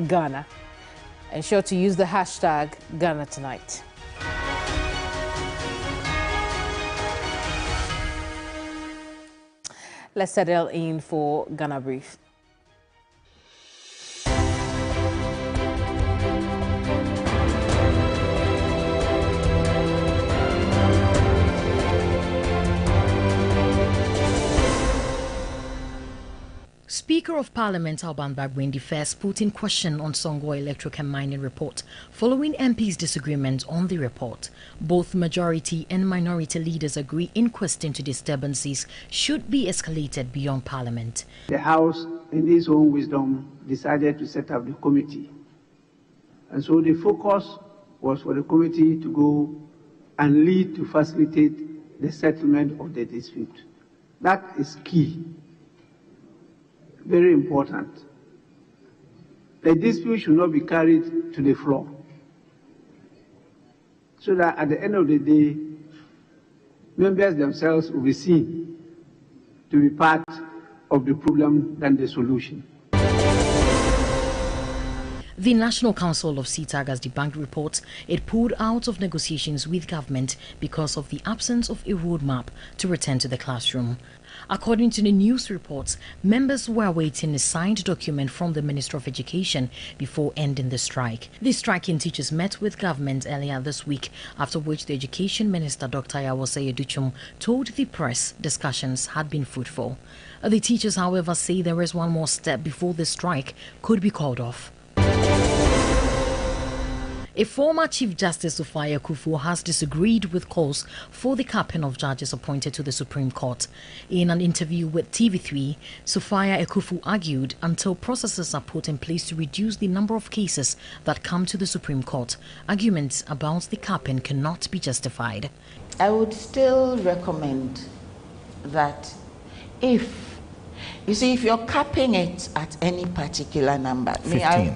Ghana. Ensure to use the hashtag Ghana Tonight. Let's settle in for Ghana Brief. Speaker of Parliament Alban Bagwendi first put in question on Songo Electrochem mining report following MP's disagreement on the report. Both majority and minority leaders agree inquest into disturbances should be escalated beyond Parliament. The House, in its own wisdom, decided to set up the committee. And so the focus was for the committee to go and lead to facilitate the settlement of the dispute. That is key. Very important. The dispute should not be carried to the floor, so that at the end of the day, members themselves will be seen to be part of the problem than the solution. The National Council of CTAG has debunked reports it pulled out of negotiations with government because of the absence of a roadmap to return to the classroom. According to the news reports, members were awaiting a signed document from the Minister of Education before ending the strike. The striking teachers met with government earlier this week, after which the Education Minister Dr. Yawose Educhum told the press discussions had been fruitful. The teachers, however, say there is one more step before the strike could be called off. A former Chief Justice Sophia Akuffo has disagreed with calls for the capping of judges appointed to the Supreme Court. In an interview with TV3, Sophia Akuffo argued until processes are put in place to reduce the number of cases that come to the Supreme Court, arguments about the capping cannot be justified. I would still recommend that if you're capping it at any particular number, 15.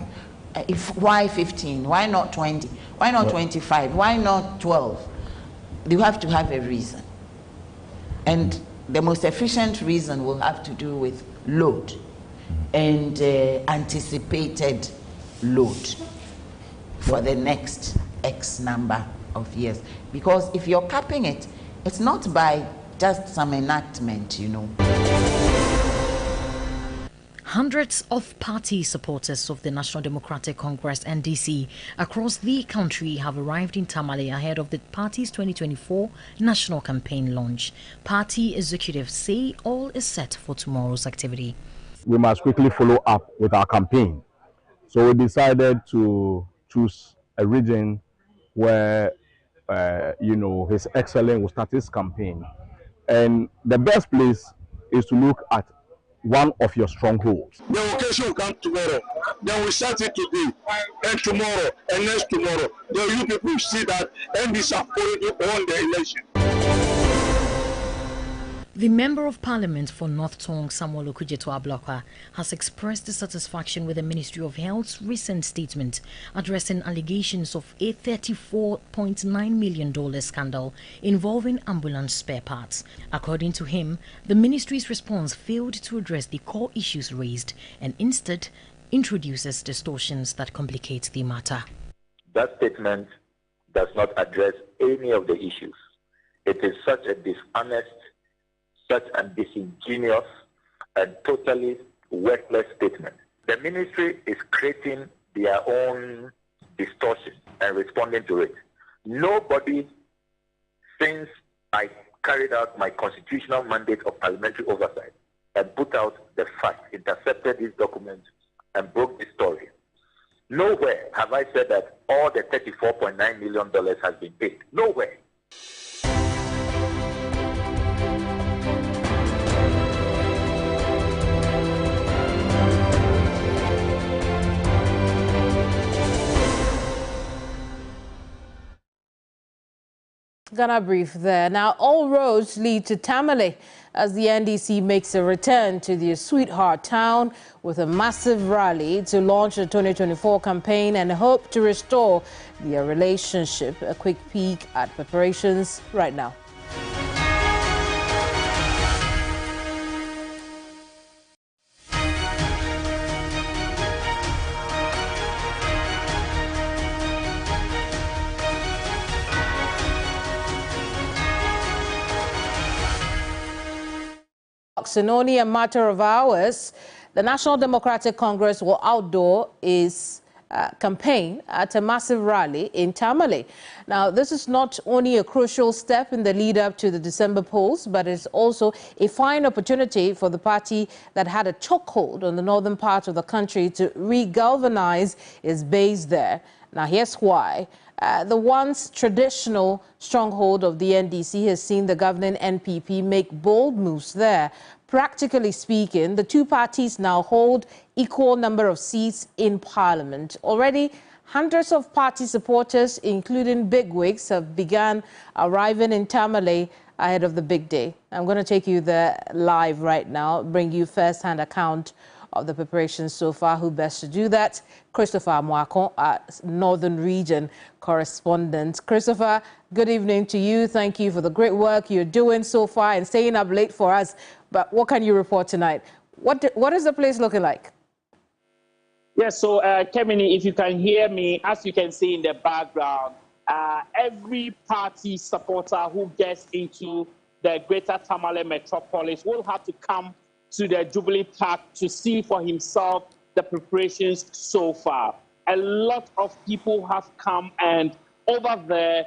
Why 15? Why not 20? Why not 25? Why not 12? You have to have a reason. And the most efficient reason will have to do with load and anticipated load for the next X number of years. Because if you're capping it, it's not by just some enactment, you know. Hundreds of party supporters of the National Democratic Congress (NDC) across the country have arrived in Tamale ahead of the party's 2024 national campaign launch. Party executives say all is set for tomorrow's activity. We must quickly follow up with our campaign. So we decided to choose a region where, His Excellency will start his campaign. And the best place is to look at one of your strongholds. The occasion will come tomorrow. Then we start it today, and tomorrow, and next tomorrow. Then you people see that NDC have already won the election. The Member of Parliament for North Tongue, Samuel Okujeto Ablakwa, has expressed dissatisfaction with the Ministry of Health's recent statement addressing allegations of a $34.9 million scandal involving ambulance spare parts. According to him, the ministry's response failed to address the core issues raised and instead introduces distortions that complicate the matter. That statement does not address any of the issues. It is such a dishonest, such a disingenuous and totally worthless statement. The ministry is creating their own distortion and responding to it. Nobody, since I carried out my constitutional mandate of parliamentary oversight and put out the facts, intercepted these documents and broke the story, nowhere have I said that all the $34.9 million has been paid. Nowhere. Ghana Brief there. Now, all roads lead to Tamale as the NDC makes a return to their sweetheart town with a massive rally to launch the 2024 campaign and hope to restore their relationship. A quick peek at preparations right now. because in only a matter of hours, the National Democratic Congress will outdoor its campaign at a massive rally in Tamale. Now, this is not only a crucial step in the lead up to the December polls, but it's also a fine opportunity for the party that had a chokehold on the northern part of the country to re-galvanize its base there. Now, here's why. The once traditional stronghold of the NDC has seen the governing NPP make bold moves there. Practically speaking, the two parties now hold equal number of seats in Parliament. Already, hundreds of party supporters, including bigwigs, have begun arriving in Tamale ahead of the big day. I'm going to take you there live right now, bring you first-hand account of the preparations so far. Who best to do that? Christopher Mwakon, our Northern Region correspondent. Christopher, good evening to you. Thank you for the great work you're doing so far and staying up late for us. But what can you report tonight? What is the place looking like? Yes, so Keminni, if you can hear me, as you can see in the background, every party supporter who gets into the greater Tamale metropolis will have to come to the Jubilee Park to see for himself the preparations so far. A lot of people have come, and over there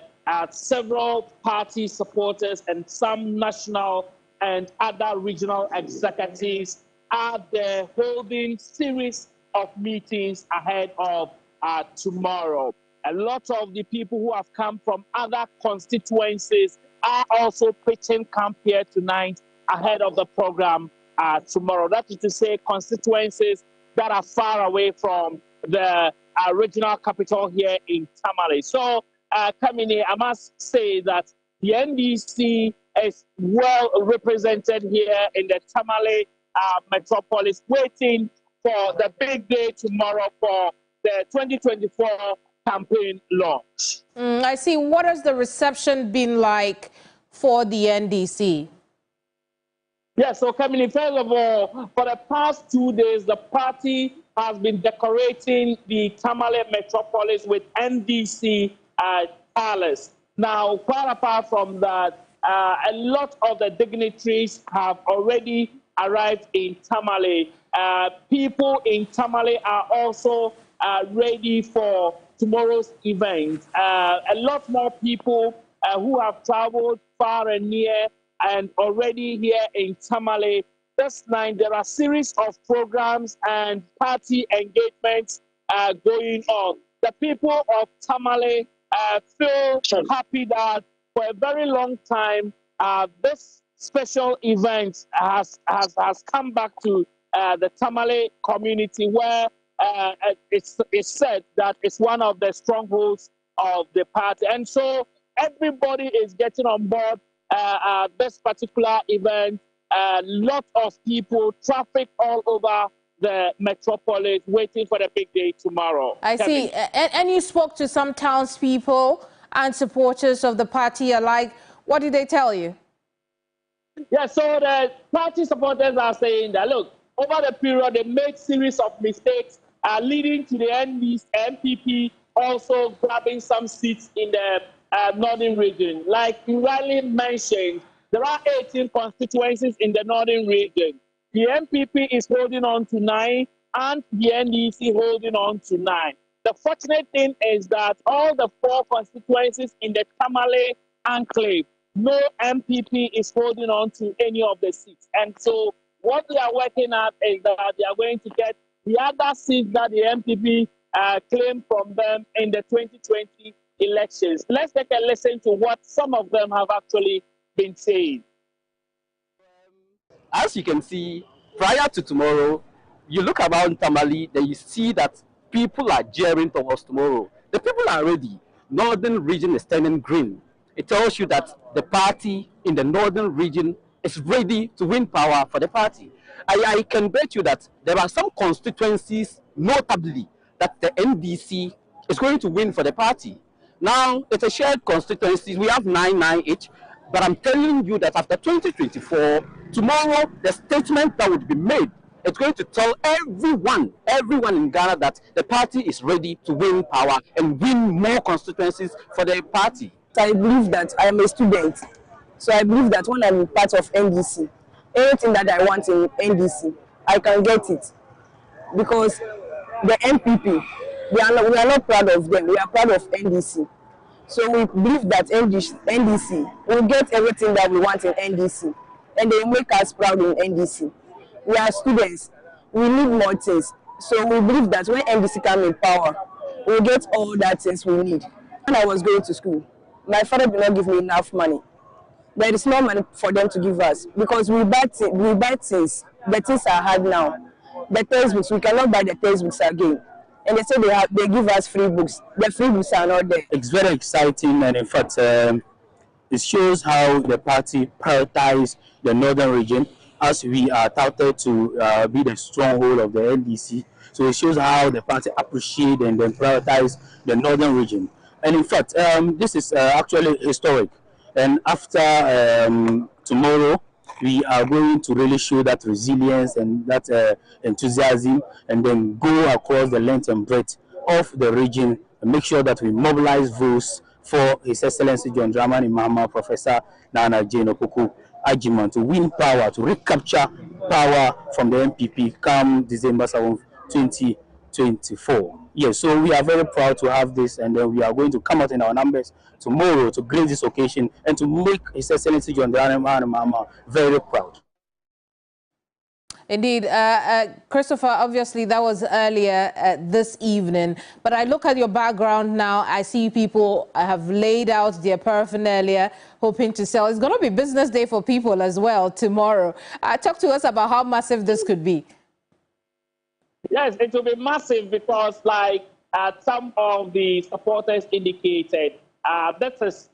several party supporters and some national and other regional executives are there holding series of meetings ahead of tomorrow. A lot of the people who have come from other constituencies are also pitching camp here tonight ahead of the program tomorrow. That is to say, constituencies that are far away from the regional capital here in Tamale. So, Keminni, I must say that the NDC is well represented here in the Tamale metropolis, waiting for the big day tomorrow for the 2024 campaign launch. I see. What has the reception been like for the NDC? Yeah, so Keminni, first of all, for the past 2 days, the party has been decorating the Tamale metropolis with NDC palace. Now, quite apart from that, a lot of the dignitaries have already arrived in Tamale. People in Tamale are also ready for tomorrow's event. A lot more people who have traveled far and near and already here in Tamale. This night, there are a series of programs and party engagements going on. The people of Tamale feel happy that for a very long time, this special event has come back to the Tamale community, where it's said that it's one of the strongholds of the party. And so everybody is getting on board this particular event. A lot of people, traffic all over the metropolis, waiting for the big day tomorrow. I see. And you spoke to some townspeople and supporters of the party alike. What did they tell you? Yeah, so the party supporters are saying that, look, over the period, they made series of mistakes leading to the NPP also grabbing some seats in the northern region. Like you rightly mentioned, there are 18 constituencies in the northern region. The NPP is holding on to 9 and the NDC holding on to 9. The fortunate thing is that all the 4 constituencies in the Tamale enclave, no MPP is holding on to any of the seats. And so what they are working at is that they are going to get the other seats that the MPP claimed from them in the 2020 elections. Let's take a listen to what some of them have actually been saying. As you can see, prior to tomorrow, you look around Tamale, then you see that people are jeering towards tomorrow. The people are ready. Northern region is turning green. It tells you that the party in the northern region is ready to win power for the party. I can bet you that there are some constituencies, notably, that the NDC is going to win for the party. Now, it's a shared constituency. We have 9 each. But I'm telling you that after 2024, tomorrow, the statement that would be made, it's going to tell everyone in Ghana that the party is ready to win power and win more constituencies for the party. I believe that I am a student. So I believe that when I'm part of NDC, anything that I want in NDC, I can get it. Because the MPP, we are not proud of them, we are proud of NDC. So we believe that NDC will get everything that we want in NDC, and they make us proud in NDC. We are students, we need more things. So we believe that when NDC come in power, we'll get all that things we need. When I was going to school, my father did not give me enough money. There is no money for them to give us because we buy things. The things are hard now. The textbooks, we cannot buy the textbooks again. And they say they give us free books. The free books are not there. It's very exciting, and in fact, it shows how the party prioritizes the northern region, as we are touted to be the stronghold of the NDC. So it shows how the party appreciate and then prioritize the northern region. And in fact, this is actually historic. And after tomorrow, we are going to really show that resilience and that enthusiasm, and then go across the length and breadth of the region and make sure that we mobilize votes for His Excellency John Dramani Mahama, Professor Nana Jane Opoku Agyeman, to win power, to recapture power from the MPP come December 7th, 2024. Yes, so we are very proud to have this, and then we are going to come out in our numbers tomorrow to grace this occasion and to make His Excellency John Dramani Mahama very proud. Indeed. Christopher, obviously that was earlier this evening, but I look at your background now, I see people have laid out their paraphernalia hoping to sell. It's going to be business day for people as well tomorrow. Talk to us about how massive this could be. Yes, it will be massive because, like some of the supporters indicated, this is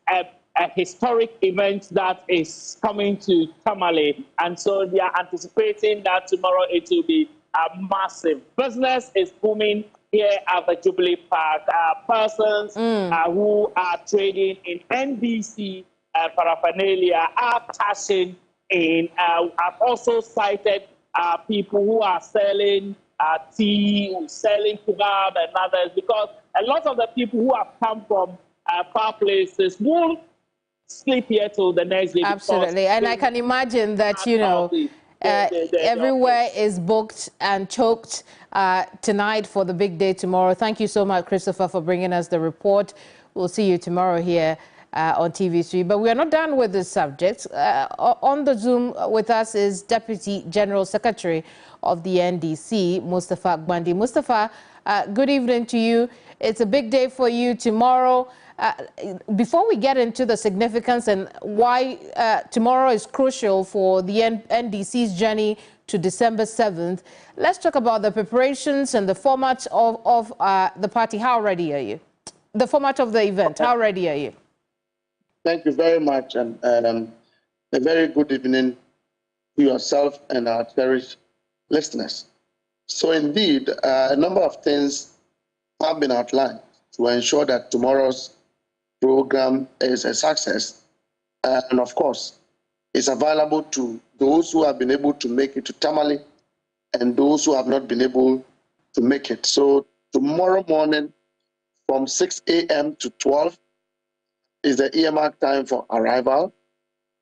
a historic event that is coming to Tamale, and so they are anticipating that tomorrow it will be massive. Business is booming here at the Jubilee Park. Persons who are trading in NDC paraphernalia are cashing in. I've also cited people who are selling tea, selling kebab and others, because a lot of the people who have come from far places will sleep here till the next day. Absolutely, and I can imagine that, you know, everywhere is booked and choked tonight for the big day tomorrow. Thank you so much, Christopher, for bringing us the report. We'll see you tomorrow here on TV3. But we are not done with this subject. On the Zoom with us is Deputy General Secretary of the NDC, Mustafa Gbandi. Mustafa, good evening to you. It's a big day for you tomorrow. Before we get into the significance and why tomorrow is crucial for the NDC's journey to December 7th, let's talk about the preparations and the format of the party. How ready are you? The format of the event, how ready are you? Thank you very much, and a very good evening to yourself and our cherished listeners. So indeed, a number of things have been outlined to ensure that tomorrow's program is a success, and of course, is available to those who have been able to make it to Tamale and those who have not been able to make it. So tomorrow morning from 6 a.m. to 12 is the earmark time for arrival.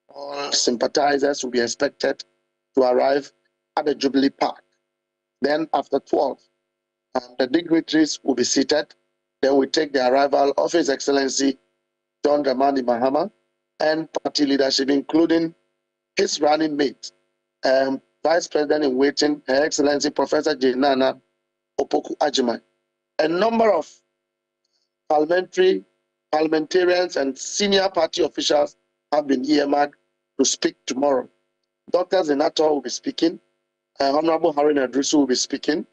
All sympathizers will be expected to arrive at the Jubilee Park. Then after 12, the dignitaries will be seated. Then we take the arrival of His Excellency John Dramani Mahama and party leadership, including his running mate, Vice President in waiting, Her Excellency Professor Nana Opoku Agyeman. A number of parliamentarians and senior party officials have been earmarked to speak tomorrow. Dr. Zenator will be speaking. Honorable Harry Nadrusu will be speaking.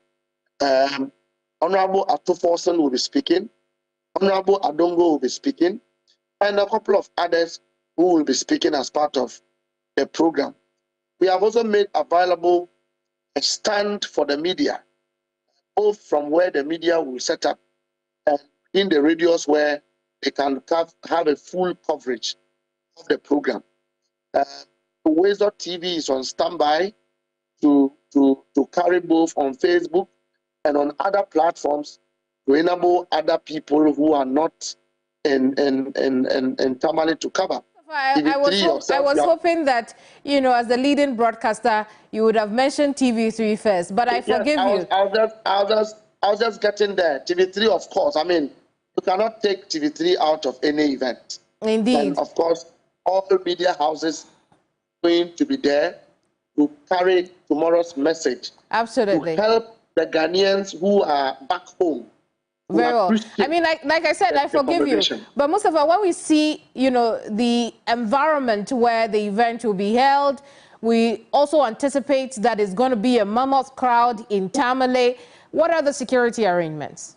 Honorable Atoforson will be speaking. Honorable Adongo will be speaking. And a couple of others who will be speaking as part of the program. We have also made available a stand for the media, both from where the media will set up and in the radios where they can have a full coverage of the program. Ways.tv is on standby to carry both on Facebook and on other platforms to enable other people who are not in Tamale to cover. I was hoping that, you know, as the leading broadcaster, you would have mentioned TV3 first, but I forgive you. I was just getting there. TV3, of course. I mean, you cannot take TV3 out of any event. Indeed. And of course, all the media houses going to be there to carry tomorrow's message. Absolutely. To help the Ghanaians who are back home. Very well. I mean, like I said, I forgive you. But Mustafa, when we see, you know, the environment where the event will be held, we also anticipate that it's going to be a mammoth crowd in Tamale. What are the security arrangements?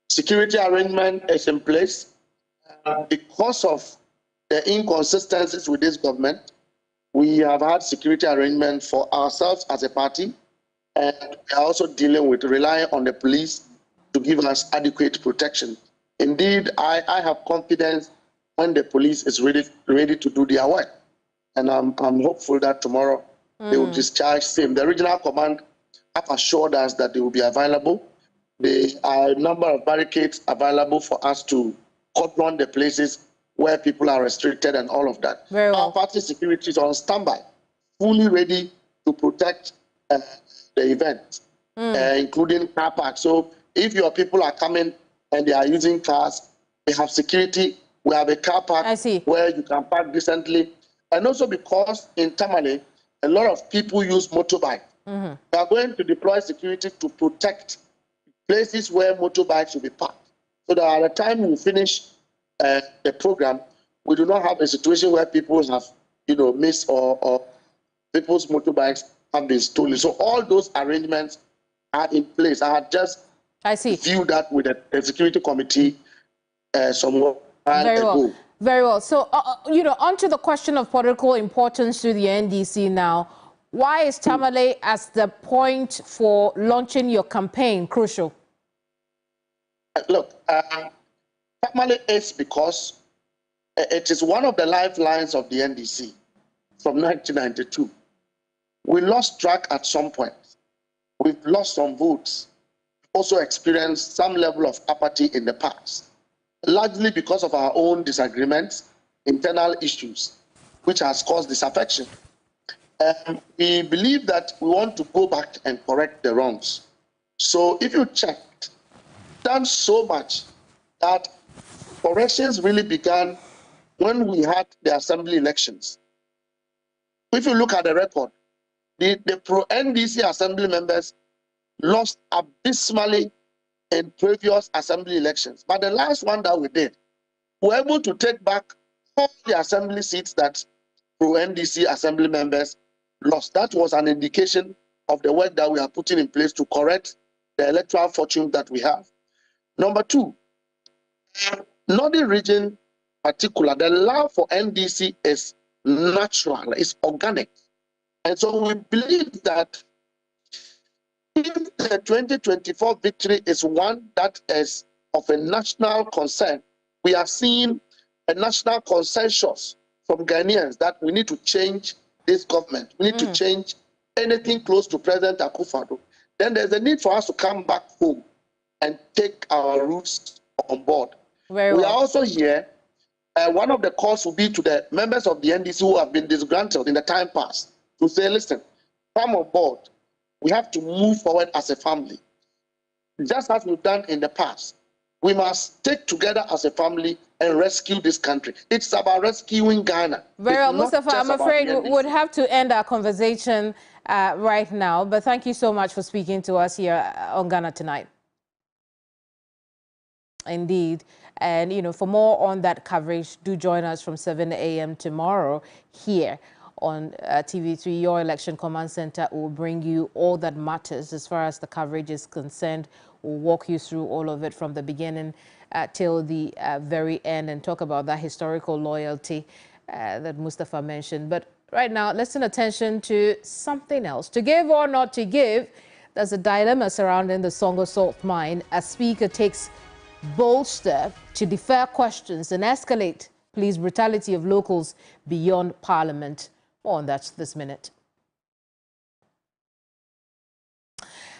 Security arrangement is in place. Because of the inconsistencies with this government, we have had security arrangement for ourselves as a party, and we are also dealing with relying on the police to give us adequate protection. Indeed, I have confidence when the police is ready to do their work. And I'm hopeful that tomorrow they will discharge same. The regional command have assured us that they will be available. There are a number of barricades available for us to cordon the places where people are restricted and all of that. Very well. Our party security is on standby, fully ready to protect the event, including car parks. So if your people are coming and they are using cars, we have security. We have a car park where you can park decently. And also because in Tamale, a lot of people use motorbike. We are going to deploy security to protect places where motorbikes will be parked. So that at the time we finish the program, we do not have a situation where people have, you know, missed or people's motorbikes have been stolen. So all those arrangements are in place. I had just viewed that with the security committee some while ago. Very well. So, you know, on to the question of political importance to the NDC now. Why is Tamale as the point for launching your campaign crucial? Look, Tamale is because it is one of the lifelines of the NDC from 1992. We lost track at some point. We've lost some votes. Also experienced some level of apathy in the past, largely because of our own disagreements, internal issues, which has caused disaffection. We believe that we want to go back and correct the wrongs. So if you checked, done so much that corrections really began when we had the assembly elections. If you look at the record, the pro-NDC assembly members lost abysmally in previous assembly elections. But the last one that we did, we were able to take back all the assembly seats that pro-NDC assembly members lost. That was an indication of the work that we are putting in place to correct the electoral fortune that we have. Number two, Northern region particular, the love for NDC is natural, it's organic. And so we believe that if the 2024 victory is one that is of a national concern, we are seeing a national consensus from Ghanaians that we need to change this government. We need to change anything close to President Akufo-Addo. Then there's a need for us to come back home and take our roots on board. We are also here. One of the calls will be to the members of the NDC who have been disgruntled in the time past to say, listen, come on board. We have to move forward as a family. Just as we've done in the past, we must stick together as a family and rescue this country. It's about rescuing Ghana. Very well, Mustafa, I'm afraid we would have to end our conversation right now, but thank you so much for speaking to us here on Ghana Tonight. Indeed. And, you know, for more on that coverage, do join us from 7 a.m. tomorrow here on TV3. Your Election Command Center will bring you all that matters as far as the coverage is concerned. We'll walk you through all of it from the beginning till the very end and talk about that historical loyalty that Mustafa mentioned. But right now, let's turn attention to something else. To give or not to give, there's a dilemma surrounding the Songo Salt mine as Speaker takes bold step to defer questions and escalate police brutality of locals beyond Parliament. More on that this minute.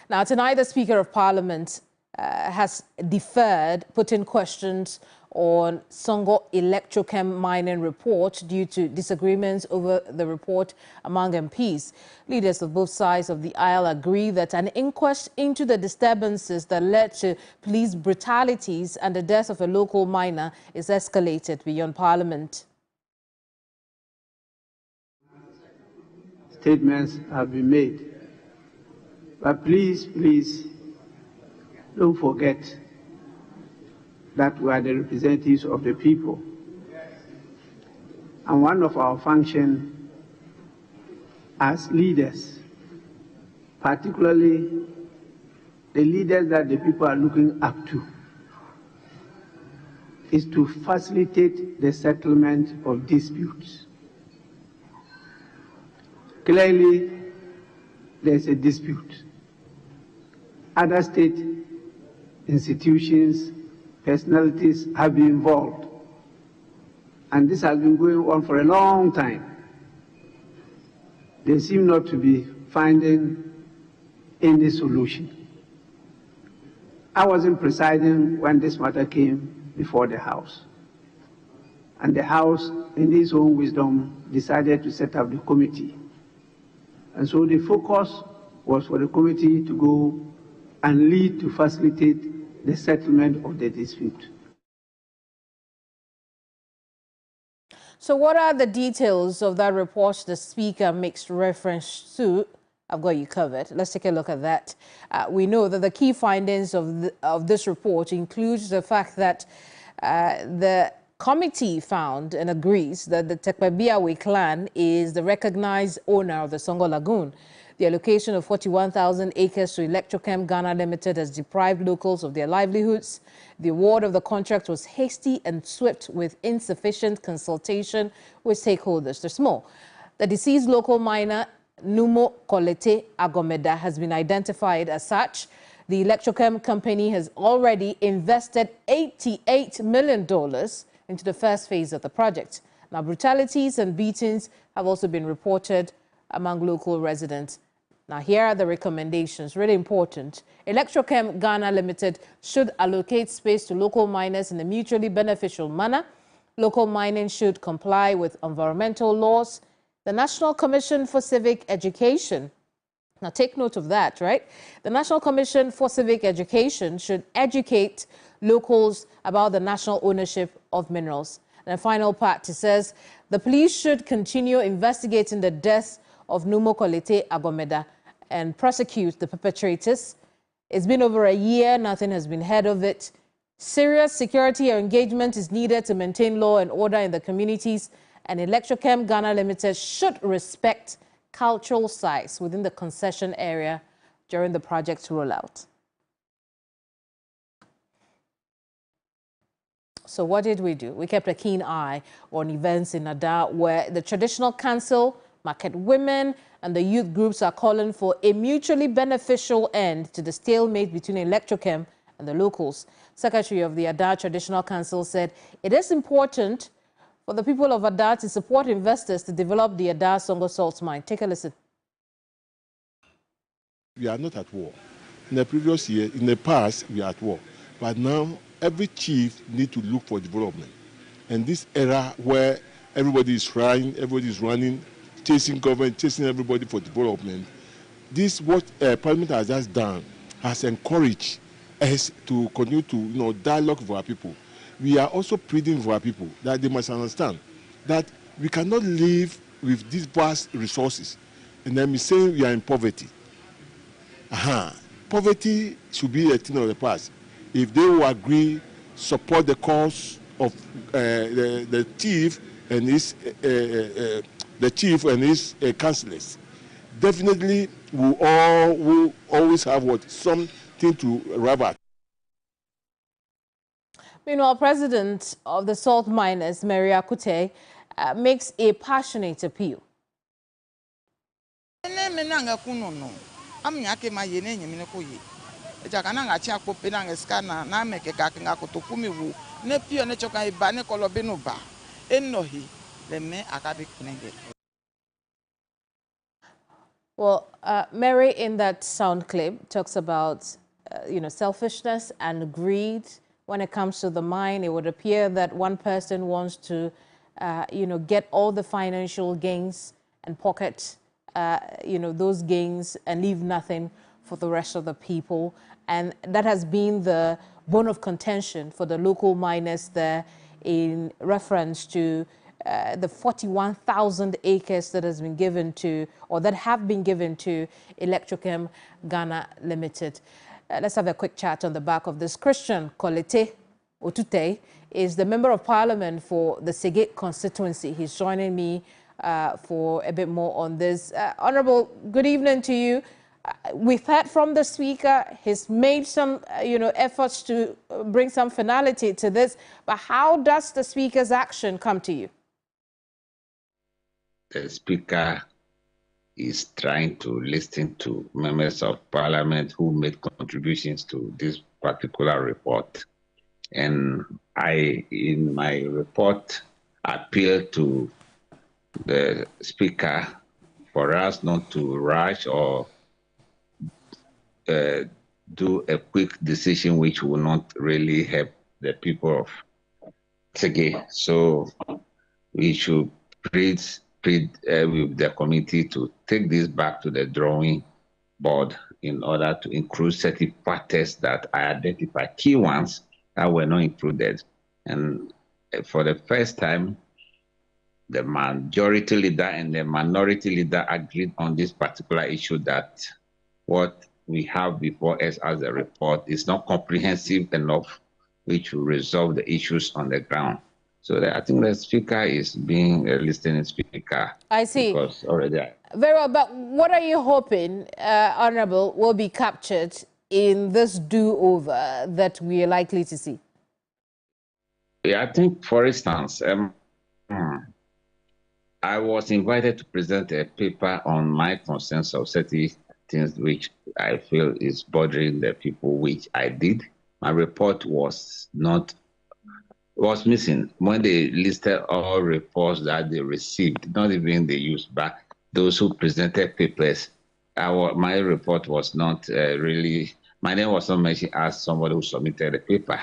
Now, tonight, the Speaker of Parliament, has deferred putting questions on Songo Electrochem mining report due to disagreements over the report among MPs. Leaders of both sides of the aisle agree that an inquest into the disturbances that led to police brutalities and the death of a local miner is escalated beyond Parliament. Statements have been made, but please don't forget that we are the representatives of the people. And one of our functions as leaders, particularly the leaders that the people are looking up to, is to facilitate the settlement of disputes. Clearly, there's a dispute. Other state institutions, personalities have been involved. And this has been going on for a long time. They seem not to be finding any solution. I wasn't presiding when this matter came before the House. And the House, in its own wisdom, decided to set up the committee. And so the focus was for the committee to go and lead to facilitate the settlement of the dispute. So what are the details of that report the Speaker makes reference to? I've got you covered. Let's take a look at that. We know that the key findings of this report includes the fact that the committee found and agrees that the Tekpebiawe clan is the recognized owner of the Songo Lagoon. The allocation of 41,000 acres to Electrochem Ghana Limited has deprived locals of their livelihoods. The award of the contract was hasty and swift with insufficient consultation with stakeholders. There's more. The deceased local miner, Numo Kolete Agomeda, has been identified as such. The Electrochem company has already invested $88 million into the first phase of the project. Now, brutalities and beatings have also been reported among local residents. Now, here are the recommendations, really important. Electrochem Ghana Limited should allocate space to local miners in a mutually beneficial manner. Local mining should comply with environmental laws. The National Commission for Civic Education, now take note of that, right? The National Commission for Civic Education should educate locals about the national ownership of minerals. And the final part, it says, the police should continue investigating the death of Numo Kolete Agomeda and prosecute the perpetrators. It's been over a year, nothing has been heard of it. Serious security engagement is needed to maintain law and order in the communities, and Electrochem Ghana Limited should respect cultural sites within the concession area during the project's rollout. So what did we do? We kept a keen eye on events in Ada where the Traditional Council, market women, and the youth groups are calling for a mutually beneficial end to the stalemate between Electrochem and the locals. Secretary of the Ada Traditional Council said it is important for the people of Ada to support investors to develop the Ada Songo Salt Mine. Take a listen. We are not at war. In the previous year, in the past, we are at war. But now, every chief needs to look for development. And this era where everybody is trying, everybody is running, chasing government, chasing everybody for development, this what Parliament has just done has encouraged us to continue to dialogue with our people. We are also pleading for our people that they must understand that we cannot live with these vast resources and then be saying we are in poverty. Poverty should be a thing of the past. If they will agree, support the cause of the chief and his councillors, definitely we all will always have something to rub at. Meanwhile, President of the salt miners, Mary Akute, makes a passionate appeal. Well, Mary, in that sound clip, talks about selfishness and greed when it comes to the mine. It would appear that one person wants to, get all the financial gains and pocket, those gains and leave nothing for the rest of the people. And that has been the bone of contention for the local miners there in reference to the 41,000 acres that has been given to, or that have been given to Electrochem Ghana Limited. Let's have a quick chat on the back of this. Christian Kolete Otute is the Member of Parliament for the Segate constituency. He's joining me for a bit more on this. Honourable, good evening to you. We've heard from the Speaker. He's made some, efforts to bring some finality to this. But how does the Speaker's action come to you? The Speaker is trying to listen to members of Parliament who made contributions to this particular report. And I, in my report, appeal to the Speaker for us not to rush or do a quick decision which will not really help the people of Segate. So we should plead with the committee to take this back to the drawing board in order to include certain factors that I identify, key ones that were not included. And for the first time, the majority leader and the minority leader agreed on this particular issue, that what we have before us as a report is not comprehensive enough, which will resolve the issues on the ground. So I think the Speaker is being a listening Speaker. I see. Because already very well, but what are you hoping, Honourable, will be captured in this do-over that we are likely to see? Yeah, I think, for instance, I was invited to present a paper on my concerns of certain things which I feel is bothering the people, which I did. My report was missing when they listed all reports that they received, not even they used back. Those who presented papers, my report was not really, my name was not mentioned as somebody who submitted a paper.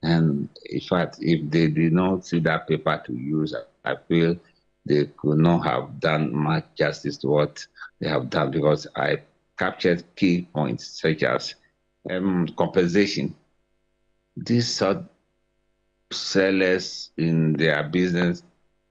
And in fact, if they did not see that paper to use, I feel they could not have done much justice to what they have done, because I captured key points such as compensation. These sort sellers in their business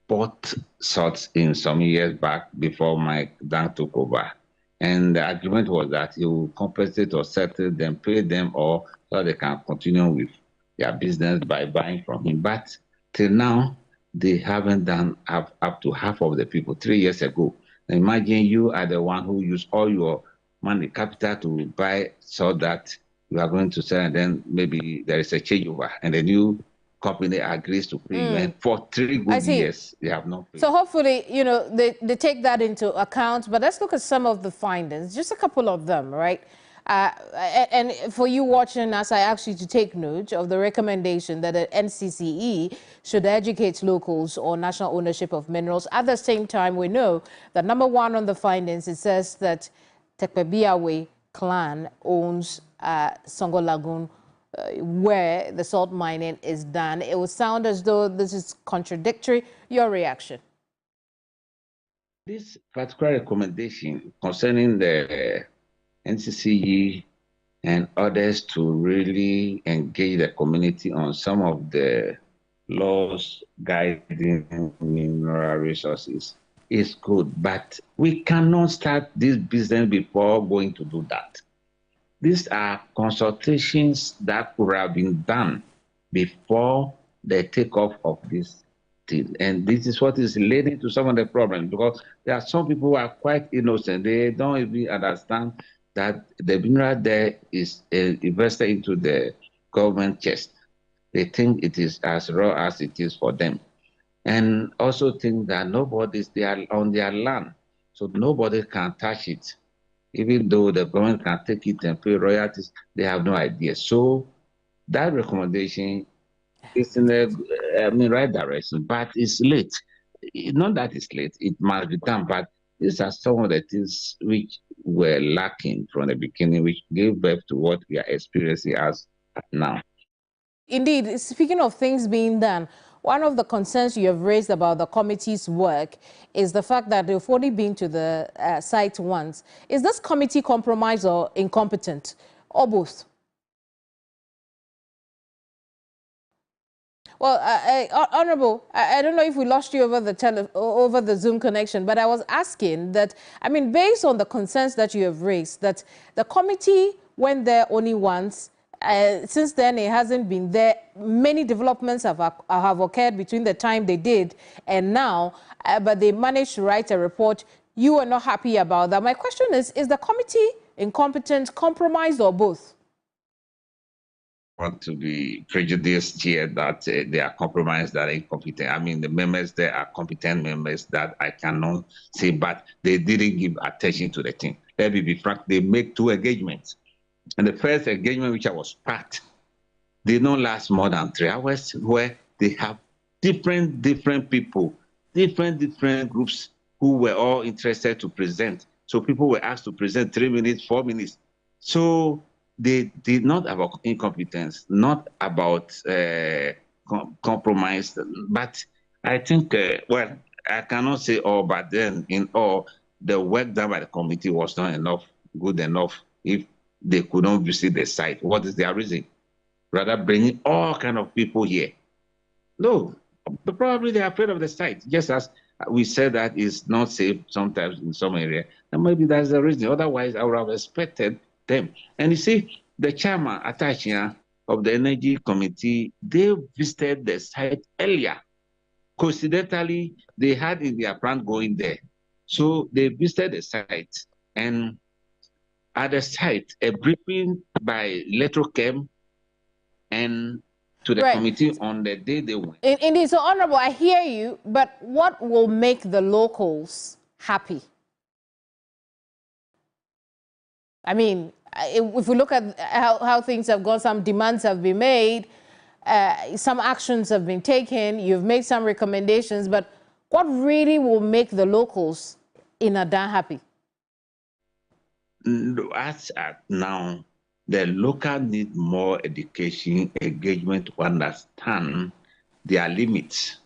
bought sorts in some years back before Mike Dan took over. And the agreement was that he will compensate or settle them, pay them, or so they can continue with their business by buying from him. But till now, they haven't done up to half of the people 3 years ago. Now imagine you are the one who used all your money, capital to buy, so that you are going to sell, and then maybe there is a changeover and a new company agrees to pay you, and for 3 good years they have not paid. So hopefully, they take that into account. But let's look at some of the findings, just a couple of them, right? And for you watching us, I ask you to take note of the recommendation that the NCCE should educate locals on national ownership of minerals. At the same time, we know that number one on the findings, it says that Tekpebiawe clan owns Songo Lagoon, where the salt mining is done. It would sound as though this is contradictory. Your reaction? This particular recommendation concerning the NCCE and others to really engage the community on some of the laws guiding mineral resources is good, but we cannot start this business before going to do that. These are consultations that could have been done before the takeoff of this thing. And this is what is leading to some of the problems, because there are some people who are quite innocent. They don't even understand that the mineral there is invested into the government chest. They think it is as raw as it is for them. And also think that nobody's there on their land, so nobody can touch it. Even though the government can take it and pay royalties, they have no idea. So that recommendation is in the right direction, but it's late. Not that it's late, it must be done, but these are some of the things which were lacking from the beginning, which gave birth to what we are experiencing as now. Indeed, speaking of things being done, one of the concerns you have raised about the committee's work is the fact that they've only been to the site once. Is this committee compromised or incompetent, or both? Well, Honorable, I don't know if we lost you over the Zoom connection, but I was asking that, I mean, based on the concerns that you have raised, that the committee went there only once. Since then, it hasn't been there. Many developments have occurred between the time they did and now, but they managed to write a report. You are not happy about that. My question is the committee incompetent, compromised, or both? Want to be prejudiced here that they are compromised, that are incompetent. I mean, the members there are competent members that I cannot say, but they didn't give attention to the thing. Let me be frank, they make 2 engagements. And the first engagement, which I was part, did not last more than 3 hours, where they have different people, different groups who were all interested to present. So people were asked to present 3 minutes, 4 minutes. So they did not about incompetence, not about compromise. But I think, well, I cannot say all, but then in all, the work done by the committee was not enough, good enough, if they could not visit the site. What is their reason? Rather bringing all kind of people here. No, but probably they're afraid of the site. Just as we said that it's not safe sometimes in some area, and maybe that's the reason. Otherwise, I would have expected them. And you see, the chairman, Atachia, of the Energy Committee, they visited the site earlier. Coincidentally, they had in their plan going there. So they visited the site, and at the site, a briefing by Electrochem and to the committee on the day they went. Indeed, so Honorable, I hear you, but what will make the locals happy? I mean, if we look at how things have gone, some demands have been made, some actions have been taken, you've made some recommendations, but what really will make the locals in Adan happy? As at now, the local need more education, engagement to understand their limits,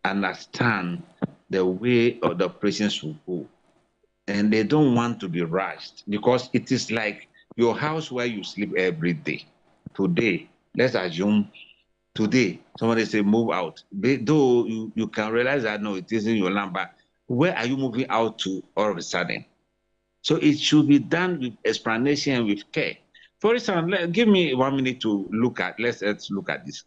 understand the way of the operations will go. And they don't want to be rushed, because it is like your house where you sleep every day. Today, let's assume today, somebody say move out. Though you can realize that no, it isn't your land, but where are you moving out to all of a sudden? So it should be done with explanation and with care. For instance, give me 1 minute to look at, let's look at this.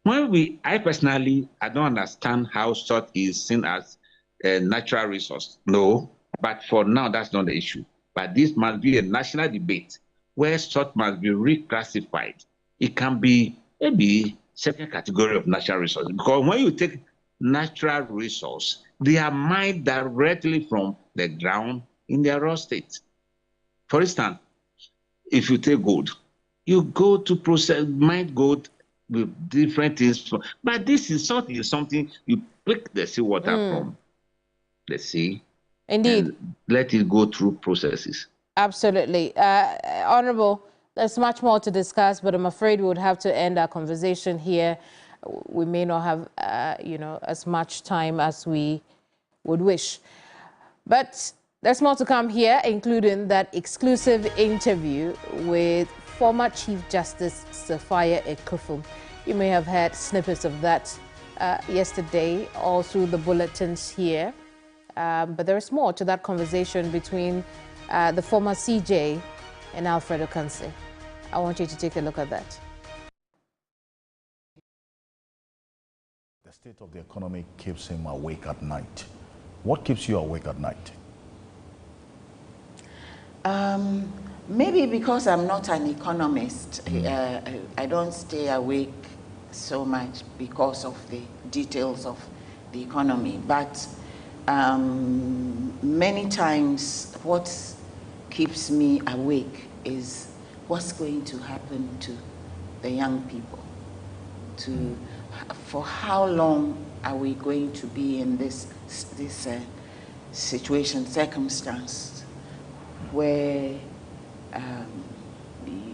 I personally don't understand how salt is seen as a natural resource. No, but for now, that's not the issue. But this must be a national debate where salt must be reclassified. It can be maybe second category of natural resources, because when you take natural resource, they are mined directly from the ground in their raw state. For instance, if you take gold, you go to process mine gold with different things. But this is something you pick the seawater from the sea. Indeed. And let it go through processes. Absolutely. Honorable, there's much more to discuss, but I'm afraid we would have to end our conversation here. We may not have, as much time as we would wish. But there's more to come here, including that exclusive interview with former Chief Justice Sophia Ekufu. You may have heard snippets of that yesterday, all through the bulletins here. But there is more to that conversation between the former CJ and Alfredo Kanse. I want you to take a look at that. The state of the economy keeps him awake at night. What keeps you awake at night? Maybe because I'm not an economist. I don't stay awake so much because of the details of the economy. But many times what keeps me awake is what's going to happen to the young people. For how long are we going to be in this situation, circumstance, where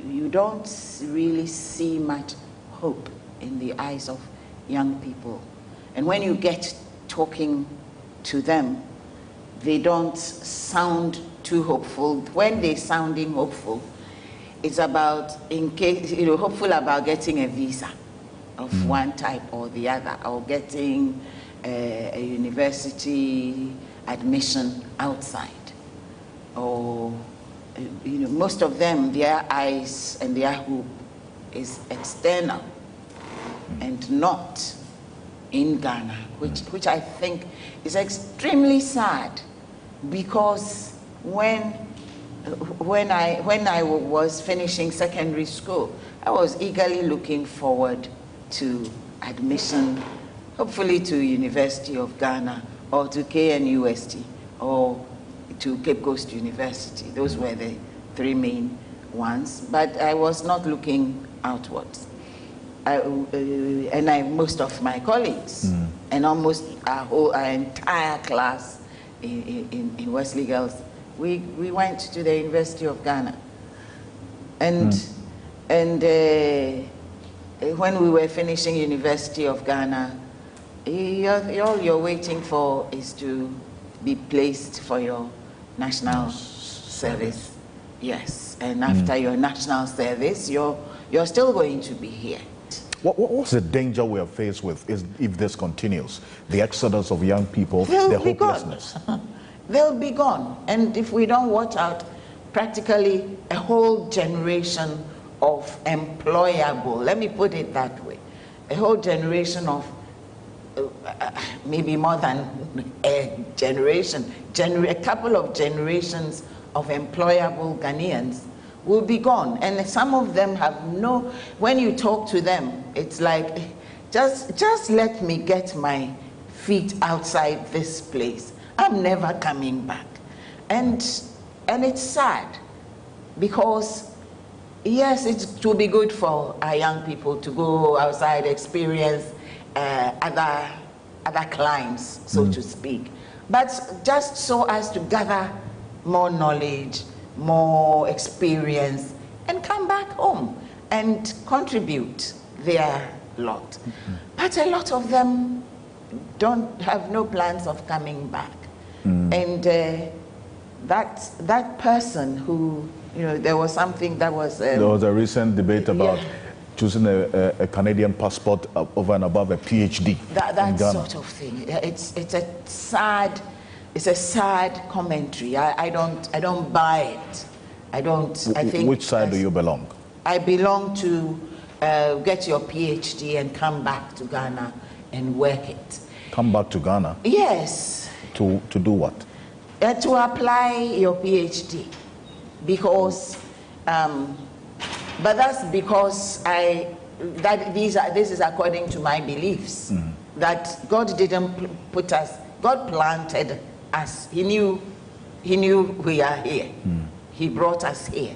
you don't really see much hope in the eyes of young people. And when you get talking to them, they don't sound too hopeful. When they're sounding hopeful, it's about, hopeful about getting a visa of one type or the other, or getting a university admission outside. Or, most of them, their eyes and their hope is external and not in Ghana, which I think is extremely sad, because when I was finishing secondary school, I was eagerly looking forward to admission, hopefully to University of Ghana or to KNUST or to Cape Coast University. Those were the three main ones, but I was not looking outwards. Most of my colleagues and almost our entire class in Wesley Girls, we went to the University of Ghana. And when we were finishing University of Ghana, all you're waiting for is to be placed for your national service. Yes, and after your national service, you're still going to be here. What's the danger we are faced with if this continues? The exodus of young people, the hopelessness. They'll be gone. And if we don't watch out, practically a whole generation of employable, let me put it that way, a whole generation of maybe more than a generation, a couple of generations of employable Ghanaians will be gone. And some of them have when you talk to them, it's like, just let me get my feet outside this place. I'm never coming back. And it's sad, because yes, it will be good for our young people to go outside, experience other climes, so to speak, but just so as to gather more knowledge, more experience, and come back home and contribute their lot. But a lot of them have no plans of coming back. And that person who, there was something that was... there was a recent debate about choosing a Canadian passport over and above a PhD. That sort of thing. It's a sad commentary. I don't buy it. I think. Which side do you belong? I belong to get your PhD and come back to Ghana and work it. Come back to Ghana? Yes. To do what? To apply your PhD, because, but that's because this is according to my beliefs, that God didn't put us, God planted us. He knew we are here. He brought us here.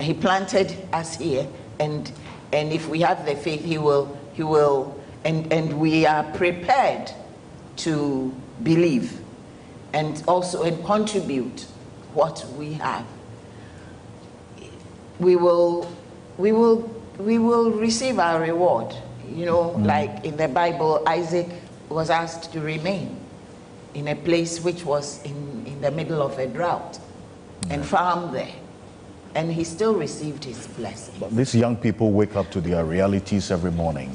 He planted us here, and if we have the faith, he will, and we are prepared to believe and also contribute what we have. We will receive our reward. Like in the Bible, Isaac was asked to remain in a place which was in the middle of a drought and farm there, and he still received his blessing. But these young people wake up to their realities every morning,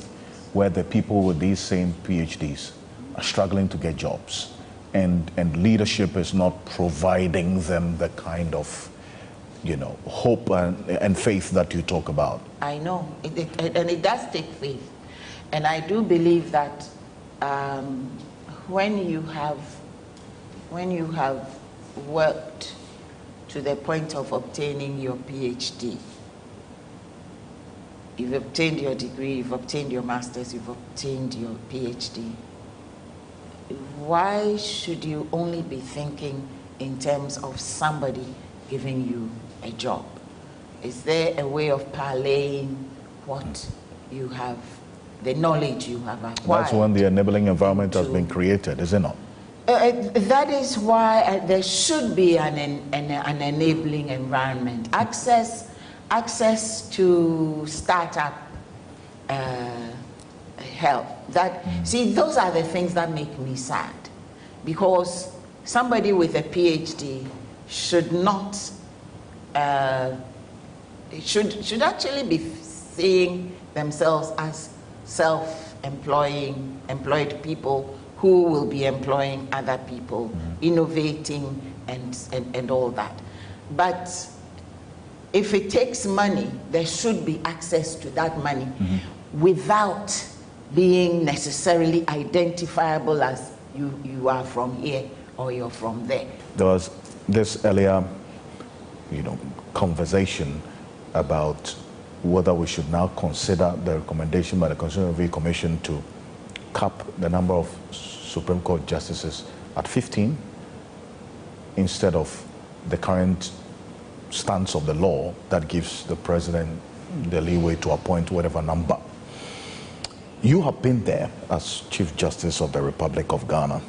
where the people with these same PhDs are struggling to get jobs, and leadership is not providing them the kind of hope and faith that you talk about. I know, and it does take faith. And I do believe that when you have worked to the point of obtaining your PhD, you've obtained your degree, you've obtained your master's, you've obtained your PhD, why should you only be thinking in terms of somebody giving you a job? Is there a way of parlaying what you have, the knowledge you have acquired? That's when the enabling environment has been created, is it not? That is why there should be an enabling environment. Access to startup help. See, those are the things that make me sad, because somebody with a PhD should not should actually be seeing themselves as employed people who will be employing other people, innovating and all that. But if it takes money, there should be access to that money without being necessarily identifiable as you are from here or you're from there. There was this earlier, conversation about whether we should now consider the recommendation by the Constitutional Review Commission to cap the number of Supreme Court justices at 15 instead of the current stance of the law that gives the president the leeway to appoint whatever number. You have been there as Chief Justice of the Republic of Ghana.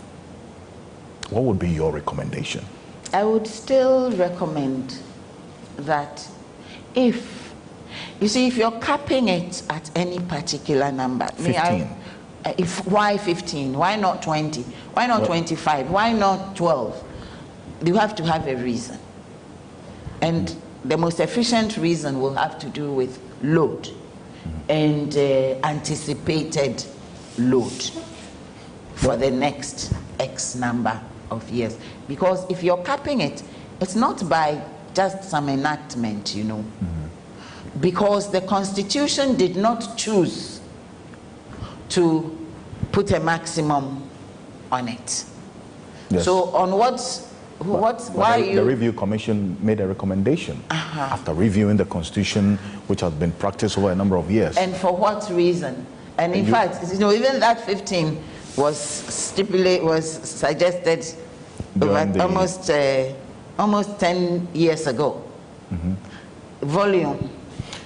What would be your recommendation? I would still recommend that if you're capping it at any particular number, 15. Why 15? Why not 20? Why not 25? Why not 12? You have to have a reason. And the most efficient reason will have to do with load and anticipated load for the next X number of years. Because if you're capping it, it's not by just some enactment, because the Constitution did not choose to put a maximum on it. Yes. So on the Review Commission made a recommendation after reviewing the Constitution, which has been practiced over a number of years. And for what reason? And in fact, even that 15 was suggested almost 10 years ago. Volume.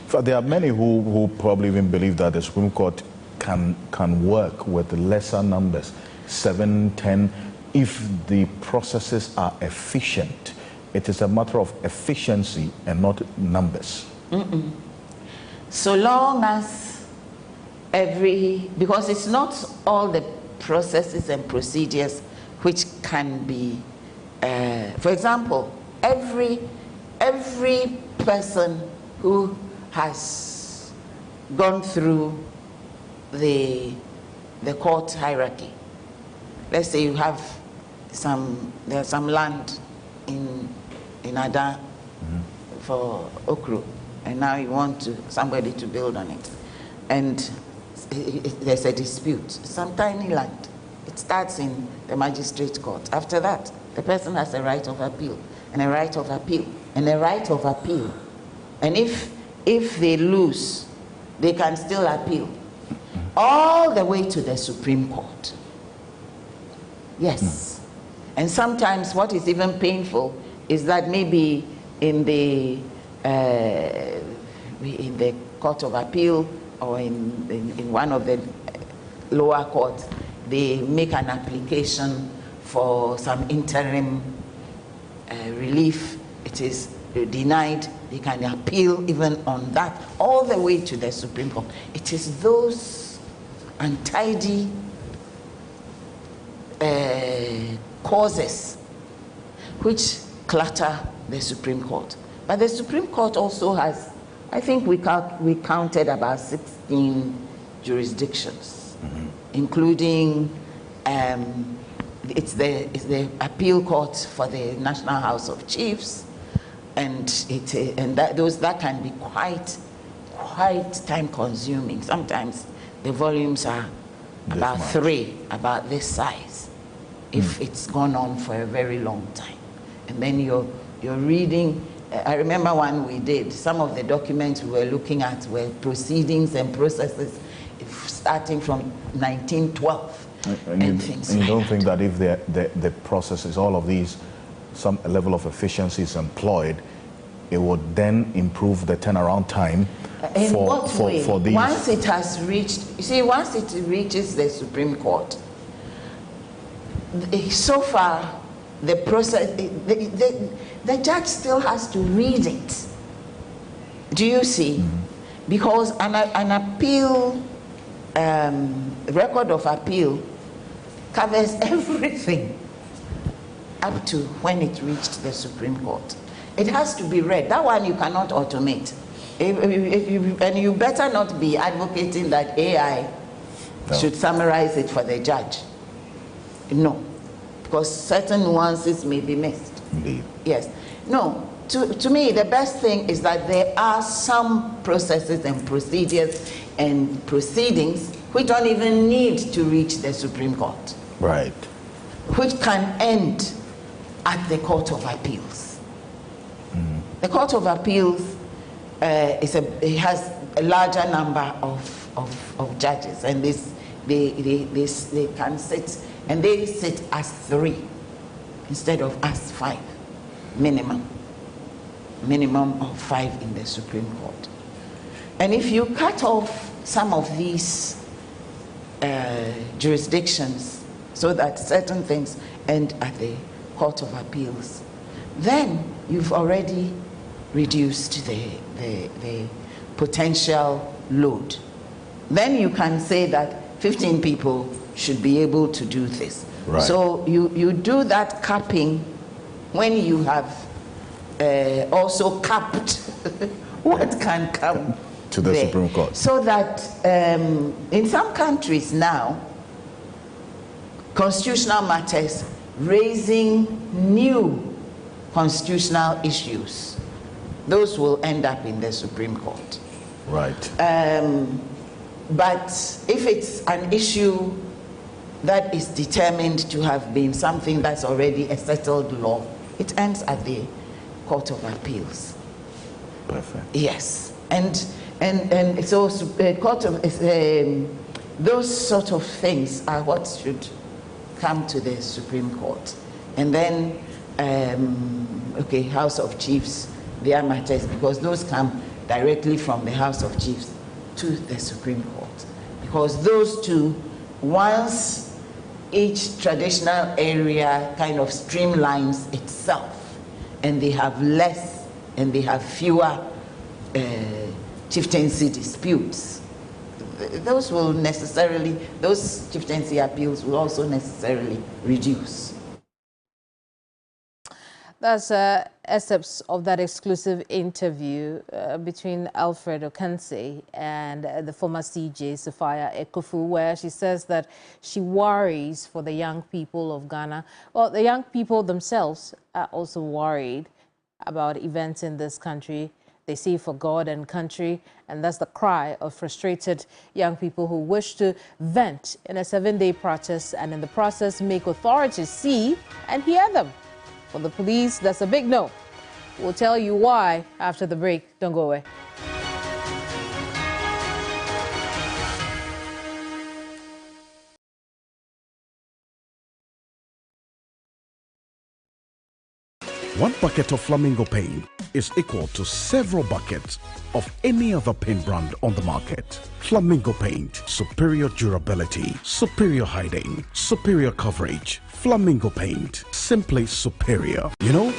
But there are many who probably even believe that the Supreme Court can work with lesser numbers, 7, 10, if the processes are efficient. It is a matter of efficiency and not numbers. So long as because it's not all the processes and procedures which can be, for example, every person who has gone through the court hierarchy. Let's say you have there's some land in Ada for Okru, and now you want somebody to build on it, and there's a dispute. Some tiny land. It starts in the magistrate court. After that, the person has a right of appeal, and a right of appeal, and a right of appeal. And if they lose, they can still appeal all the way to the Supreme Court. Yes. And sometimes what is even painful is that maybe in the Court of Appeal or in one of the lower courts, they make an application for some interim relief. It is denied. They can appeal even on that all the way to the Supreme Court. It is those untidy causes which clutter the Supreme Court. But the Supreme Court also has, I think we counted about 16 jurisdictions, including it's the appeal court for the National House of Chiefs, and that can be quite time-consuming. Sometimes the volumes are about this size, if it's gone on for a very long time. And then you're reading. I remember one we did. Some of the documents we were looking at were proceedings and processes starting from 1912 and things like that. You don't think that if the processes, all of these, some level of efficiency is employed, it would then improve the turnaround time for these? Once it has reached, once it reaches the Supreme Court, so far, the process, the judge still has to read it. Do you see? Because an appeal, record of appeal covers everything up to when it reached the Supreme Court. It has to be read. That one you cannot automate. And you better not be advocating that AI should summarize it for the judge. No, because certain nuances may be missed. Indeed. Yes. No, to me, the best thing is that there are some processes and procedures and proceedings which don't even need to reach the Supreme Court. Right. Which can end at the Court of Appeals. The Court of Appeals it has a larger number of judges, and they can sit, and they sit as 3 instead of as 5 minimum of 5 in the Supreme Court. And if you cut off some of these jurisdictions so that certain things end at the Court of Appeals, then you've already reduced the potential load. Then you can say that 15 people should be able to do this. Right. So you do that capping when you have also capped what can come to the there. Supreme Court. So that in some countries now, constitutional matters raising new constitutional issues, those will end up in the Supreme Court. Right. But if it's an issue that is determined to have been something that's already a settled law, it ends at the Court of Appeals. Perfect. Yes, and so court of those sort of things are what should come to the Supreme Court, and then okay, House of Chiefs, their matters, because those come directly from the House of Chiefs to the Supreme Court, because those two, once each traditional area kind of streamlines itself, and they have less and they have fewer chieftaincy disputes, those chieftaincy appeals will also necessarily reduce. That's excerpts of that exclusive interview between Alfred Okense and the former CJ, Sophia Ekofu, where she says that she worries for the young people of Ghana. Well, the young people themselves are also worried about events in this country. They see for God and country, and that's the cry of frustrated young people who wish to vent in a 7-day protest and in the process make authorities see and hear them. For the police, that's a big no. We'll tell you why after the break. Don't go away. One bucket of Flamingo paint is equal to several buckets of any other paint brand on the market. Flamingo paint, superior durability, superior hiding, superior coverage. Flamingo paint, simply superior. You know,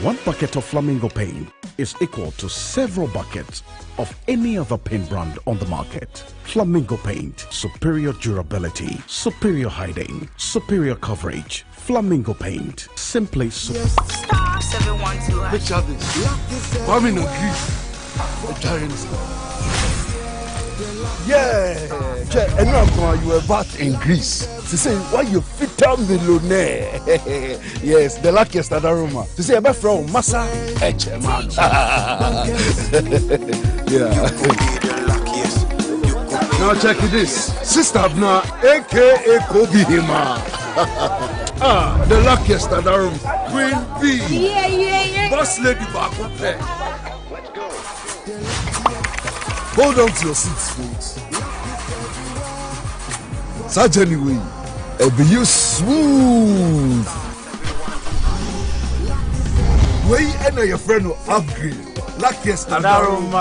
one bucket of Flamingo paint is equal to several buckets of any other paint brand on the market. Flamingo paint, superior durability, superior hiding, superior coverage. Flamingo paint, simply superior. Star 712. Picture this. Come in and yeah, and now you were back in Greece. To say why you fit a millionaire. Yes, the luckiest at the room. To say about from Massa Echeman. Yeah. Now check this. Sister Abna, aka Kobe Hima. The luckiest at the room. Queen B. Yeah. Boss lady back up there. Hold on to your seats, folks. Such anyway, it'll be you smooth. Where you and your friend will upgrade. Luckiest at the room.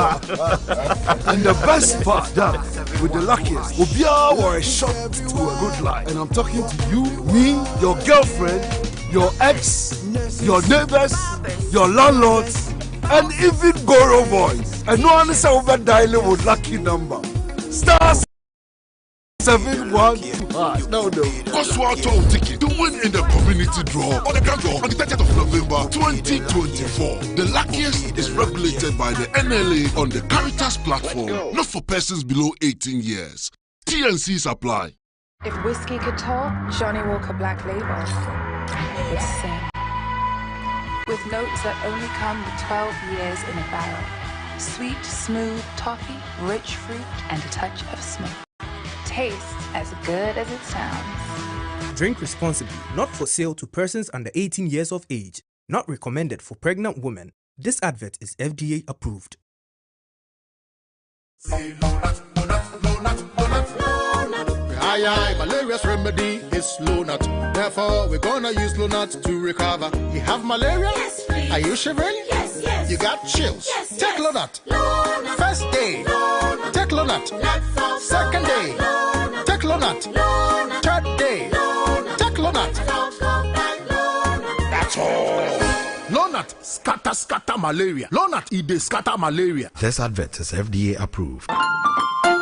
And the best part, that with the luckiest. Obia or a shot to a good life. And I'm talking to you, me, your girlfriend, your ex, your neighbors, your landlords, and even Goro boys. And no one is over dialing with lucky number. Stars 712. No. Coswato ticket to win in the community draw on the draw on the 30th of November 2024. The luckiest is regulated by the NLA on the Caritas platform, not for persons below 18 years. TNCs apply. If whiskey could talk, Johnny Walker Black Label would sing. With notes that only come with 12 years in a barrel. Sweet, smooth toffee, rich fruit, and a touch of smoke. Tastes as good as it sounds. Drink responsibly, not for sale to persons under 18 years of age. Not recommended for pregnant women. This advert is FDA approved. Malaria's remedy is Lonat. Therefore, we're gonna use Lonat to recover. You have malaria? Yes, please. Are you shivering? Yes, yes. You got chills? Yes, take Lonat. Lonat. First day, Lonat. Take Lonat. Second day, Lonat. Take Lonat. Lonat. Third day, Lonat. Take Lonat. That's all. Lonat scatter malaria. Lonat it scatter malaria. This advert is FDA approved.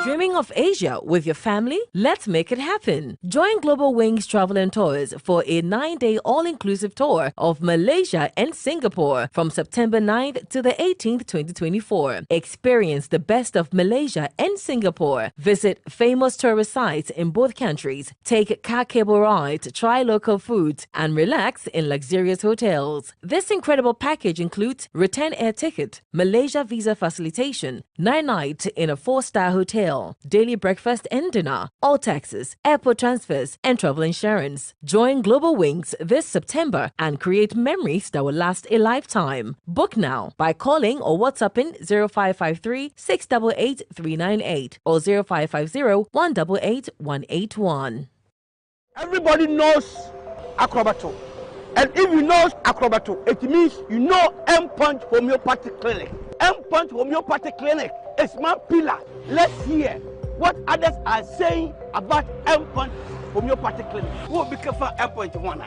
Dreaming of Asia with your family? Let's make it happen. Join Global Wings Travel and Tours for a 9-day all-inclusive tour of Malaysia and Singapore from September 9th to the 18th, 2024. Experience the best of Malaysia and Singapore. Visit famous tourist sites in both countries. Take car cable ride, try local foods, and relax in luxurious hotels. This incredible package includes return air ticket, Malaysia visa facilitation, 9 nights in a 4-star hotel, daily breakfast and dinner, all taxes, airport transfers, and travel insurance. Join Global Wings this September and create memories that will last a lifetime. Book now by calling or WhatsApping 0553 688 398 or 0550 188 181. Everybody knows Acrobato. And if you know Acrobato, it means you know M-Punch Homeopathic Clinic. M-Punch Homeopathic Clinic is my pillar. Let's hear what others are saying about M-Punch Homeopathic Clinic. Who will be careful M-Punch one?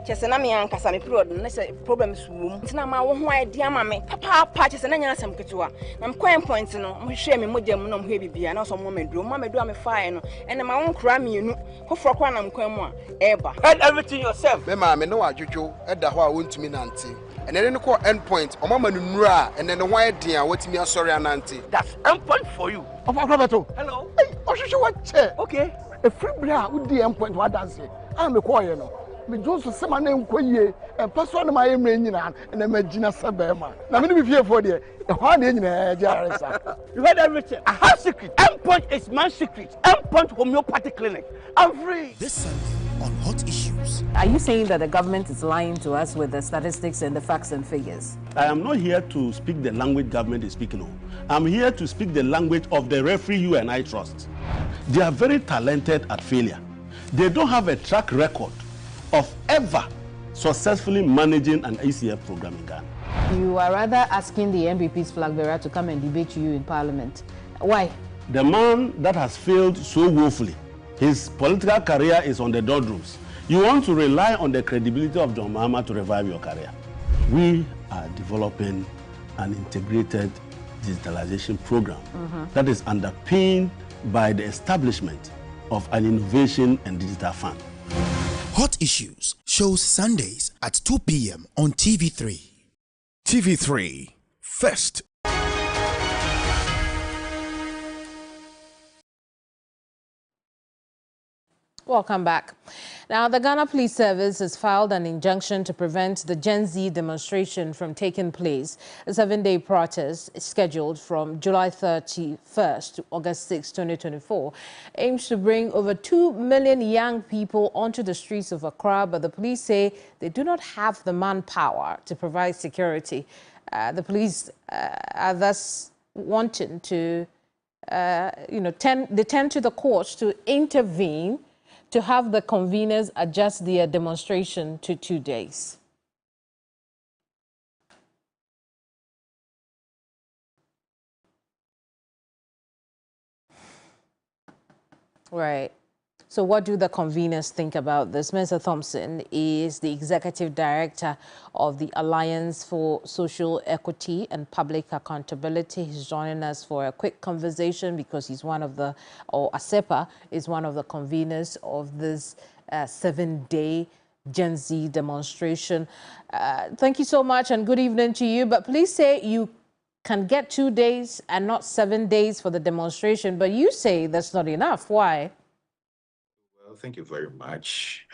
Chesena me ankasa me period no say problems wom ntina ma wo ho idea ma me papa chesena nya asem ketewa na mkwan point no mo hwe me modam no mo hwe bibia na so mo medu a me fae no ene ma won kra mienu hofro kwa na mkwan mu a eba head everything yourself me ma me no adwodwo eda ho a wontumi nante ene ne ko end point o mama nuru a ene ne ho idea watimi asori anante. That's end point for you of Acrobato. Hello hey ohwehwe what che okay a free bra wo di end point what dance am me call you no me just say my name koye and person my emre nyina and na magina sebema na me no be fear for there the one dey nyina jaresa. You heard everything. I have secret. M-Punch is my secret. M-Punch Homeopathic Clinic. I'm free. This Sunday on Hot Issues. Are you saying that the government is lying to us with the statistics and the facts and figures? I am not here to speak the language government is speaking of. I'm here to speak the language of the referee you and I trust. They are very talented at failure. They don't have a track record of ever successfully managing an ACF program in Ghana. You are rather asking the MPP's flag bearer to come and debate you in Parliament. Why? The man that has failed so woefully, his political career is on the doldrums. You want to rely on the credibility of John Mahama to revive your career. We are developing an integrated digitalization program that is underpinned by the establishment of an innovation and digital fund. Hot Issues shows Sundays at 2 p.m. on TV3. TV3, first. Welcome back. Now, the Ghana Police Service has filed an injunction to prevent the Gen Z demonstration from taking place. A 7-day protest scheduled from July 31st to August 6, 2024 aims to bring over 2 million young people onto the streets of Accra, but the police say they do not have the manpower to provide security. The police are thus wanting to, they turn to the courts to intervene to have the conveners adjust their demonstration to 2 days. Right. So what do the conveners think about this? Mr. Thompson is the executive director of the Alliance for Social Equity and Public Accountability. He's joining us for a quick conversation because he's one of the, or ASEPA is one of the conveners of this 7-day Gen Z demonstration. Thank you so much and good evening to you. But please say you can get 2 days and not 7 days for the demonstration, but you say that's not enough. Why? Well, thank you very much.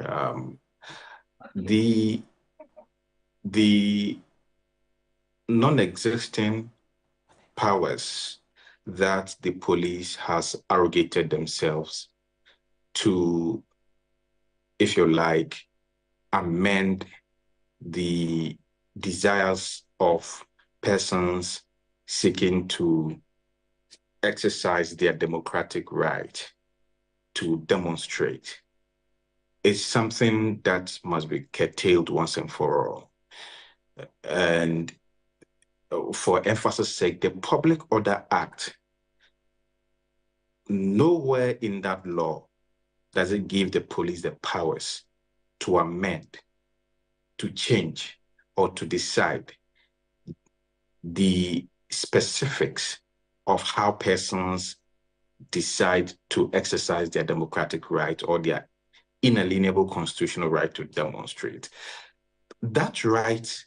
The non-existing powers that the police has arrogated themselves to, if you like, amend the desires of persons seeking to exercise their democratic right to demonstrate is something that must be curtailed once and for all. And for emphasis sake, the Public Order Act, nowhere in that law does it give the police the powers to amend, to change, or to decide the specifics of how persons decide to exercise their democratic right or their inalienable constitutional right to demonstrate. That right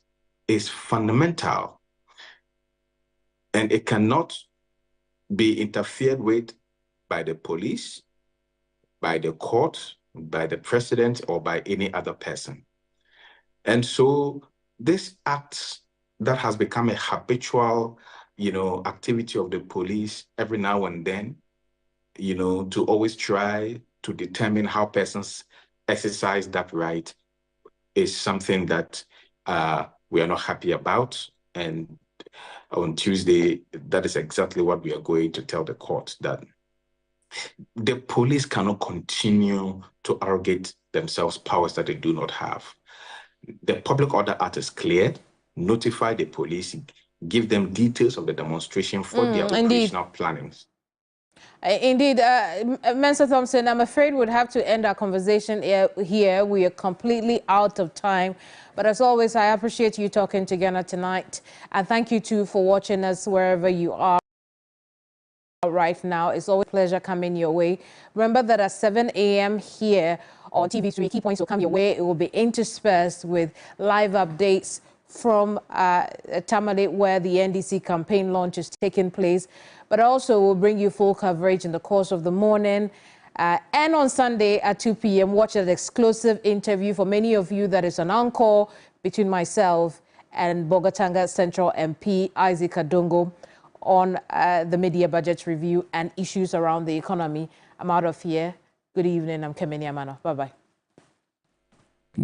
is fundamental, and it cannot be interfered with by the police, by the court, by the president, or by any other person. And so this act that has become a habitual, activity of the police every now and then, to always try to determine how persons exercise that right is something that we are not happy about. And on Tuesday, that is exactly what we are going to tell the court, that the police cannot continue to arrogate themselves powers that they do not have. The Public Order Act is clear. Notify the police, give them details of the demonstration for their operational plannings. Indeed, Mr. Thompson, I'm afraid we'd have to end our conversation here. We are completely out of time. But as always, I appreciate you talking together tonight. And thank you, too, for watching us wherever you are right now. It's always a pleasure coming your way. Remember that at 7 a.m. here on TV3, key points will come your way. It will be interspersed with live updates from Tamale, where the NDC campaign launch is taking place. But also we'll bring you full coverage in the course of the morning. And on Sunday at 2 p.m., watch an exclusive interview for many of you that is an encore between myself and Bogatanga Central MP Isaac Adongo on the media budget review and issues around the economy. I'm out of here. Good evening. I'm Keminni Amanor. Bye-bye.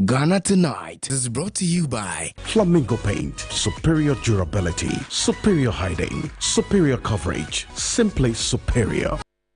Ghana Tonight is brought to you by Flamingo Paint. Superior durability, superior hiding, superior coverage, simply superior.